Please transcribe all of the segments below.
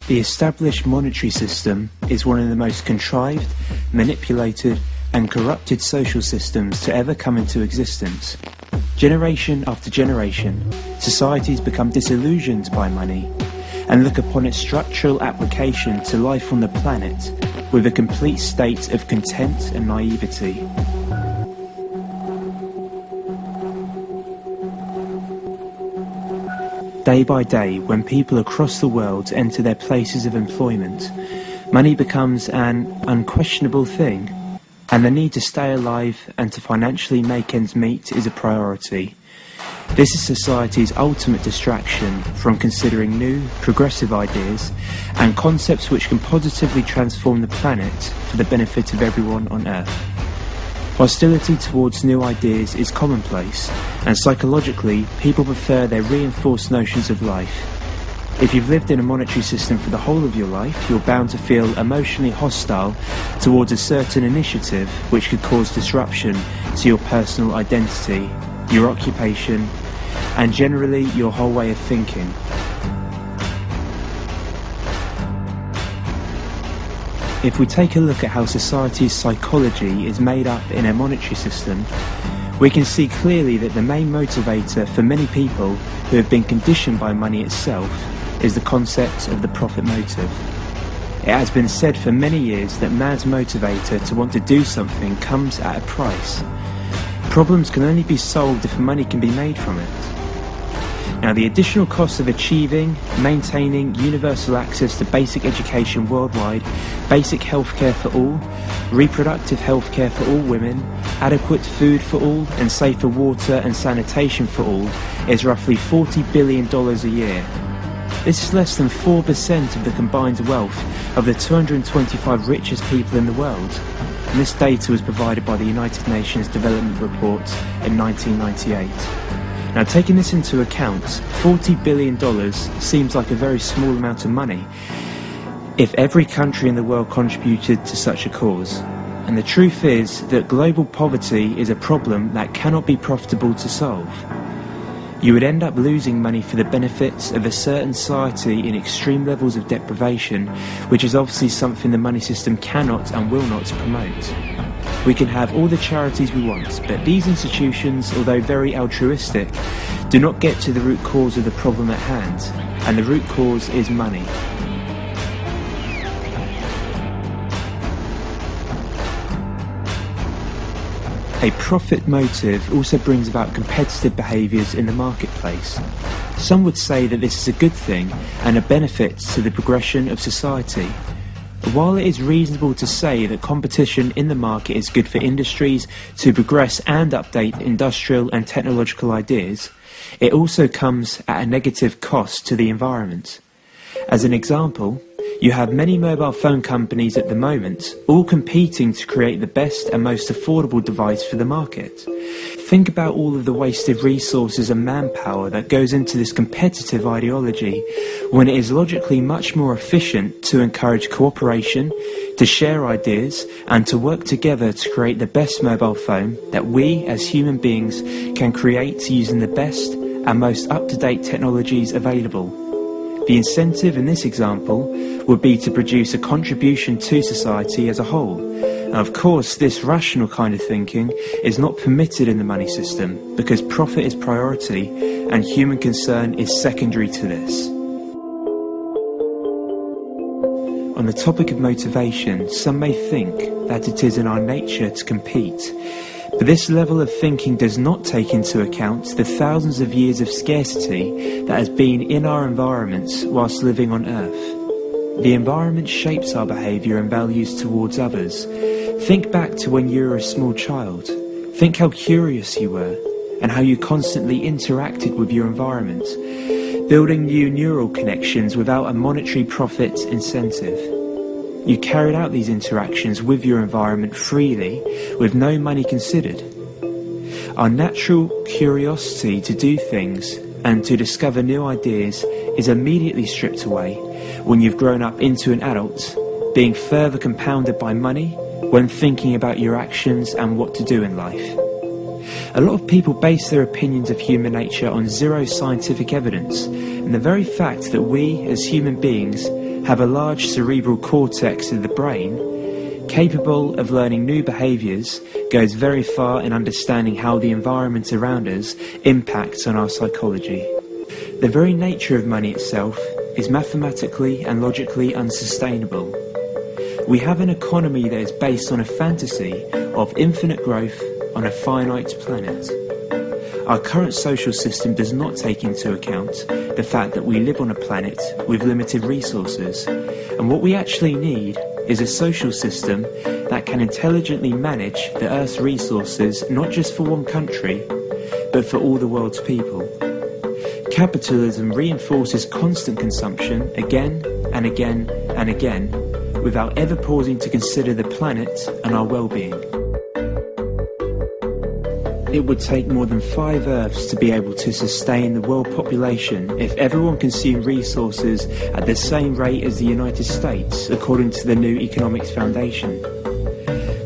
The established monetary system is one of the most contrived, manipulated and corrupted social systems to ever come into existence. Generation after generation, societies become disillusioned by money and look upon its structural application to life on the planet with a complete state of content and naivety. Day by day, when people across the world enter their places of employment, money becomes an unquestionable thing, and the need to stay alive and to financially make ends meet is a priority. This is society's ultimate distraction from considering new, progressive ideas and concepts which can positively transform the planet for the benefit of everyone on Earth. Hostility towards new ideas is commonplace, and psychologically, people prefer their reinforced notions of life. If you've lived in a monetary system for the whole of your life, you're bound to feel emotionally hostile towards a certain initiative which could cause disruption to your personal identity, your occupation, and generally your whole way of thinking. If we take a look at how society's psychology is made up in a monetary system, we can see clearly that the main motivator for many people who have been conditioned by money itself is the concept of the profit motive. It has been said for many years that man's motivator to want to do something comes at a price. Problems can only be solved if money can be made from it. Now, the additional costs of achieving, maintaining universal access to basic education worldwide, basic healthcare for all, reproductive healthcare for all women, adequate food for all, and safer water and sanitation for all is roughly $40 billion a year. This is less than 4% of the combined wealth of the 225 richest people in the world. And this data was provided by the United Nations Development Report in 1998. Now, taking this into account, $40 billion seems like a very small amount of money if every country in the world contributed to such a cause. And the truth is that global poverty is a problem that cannot be profitable to solve. You would end up losing money for the benefits of a certain society in extreme levels of deprivation, which is obviously something the money system cannot and will not promote. We can have all the charities we want, but these institutions, although very altruistic, do not get to the root cause of the problem at hand, and the root cause is money. A profit motive also brings about competitive behaviours in the marketplace. Some would say that this is a good thing and a benefit to the progression of society. While it is reasonable to say that competition in the market is good for industries to progress and update industrial and technological ideas, it also comes at a negative cost to the environment. As an example, you have many mobile phone companies at the moment, all competing to create the best and most affordable device for the market. Think about all of the wasted resources and manpower that goes into this competitive ideology, when it is logically much more efficient to encourage cooperation, to share ideas, and to work together to create the best mobile phone that we as human beings can create using the best and most up-to-date technologies available. The incentive in this example would be to produce a contribution to society as a whole. Now, of course, this rational kind of thinking is not permitted in the money system because profit is priority and human concern is secondary to this. On the topic of motivation, some may think that it is in our nature to compete. But this level of thinking does not take into account the thousands of years of scarcity that has been in our environments whilst living on Earth. The environment shapes our behaviour and values towards others. Think back to when you were a small child. Think how curious you were and how you constantly interacted with your environment, building new neural connections without a monetary profit incentive. You carried out these interactions with your environment freely, with no money considered. Our natural curiosity to do things and to discover new ideas is immediately stripped away when you've grown up into an adult, being further compounded by money when thinking about your actions and what to do in life. A lot of people base their opinions of human nature on zero scientific evidence, and the very fact that we, as human beings, have a large cerebral cortex of the brain, capable of learning new behaviours, goes very far in understanding how the environment around us impacts on our psychology. The very nature of money itself is mathematically and logically unsustainable. We have an economy that is based on a fantasy of infinite growth on a finite planet. Our current social system does not take into account the fact that we live on a planet with limited resources, and what we actually need is a social system that can intelligently manage the Earth's resources not just for one country, but for all the world's people. Capitalism reinforces constant consumption again and again and again, without ever pausing to consider the planet and our well-being. It would take more than 5 Earths to be able to sustain the world population if everyone consumed resources at the same rate as the United States, according to the New Economics Foundation.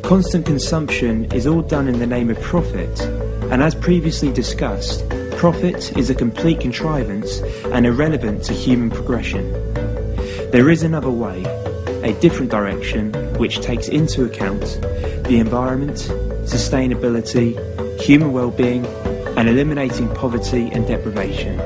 Constant consumption is all done in the name of profit, and as previously discussed, profit is a complete contrivance and irrelevant to human progression. There is another way, a different direction, which takes into account the environment, sustainability, human well-being, and eliminating poverty and deprivation.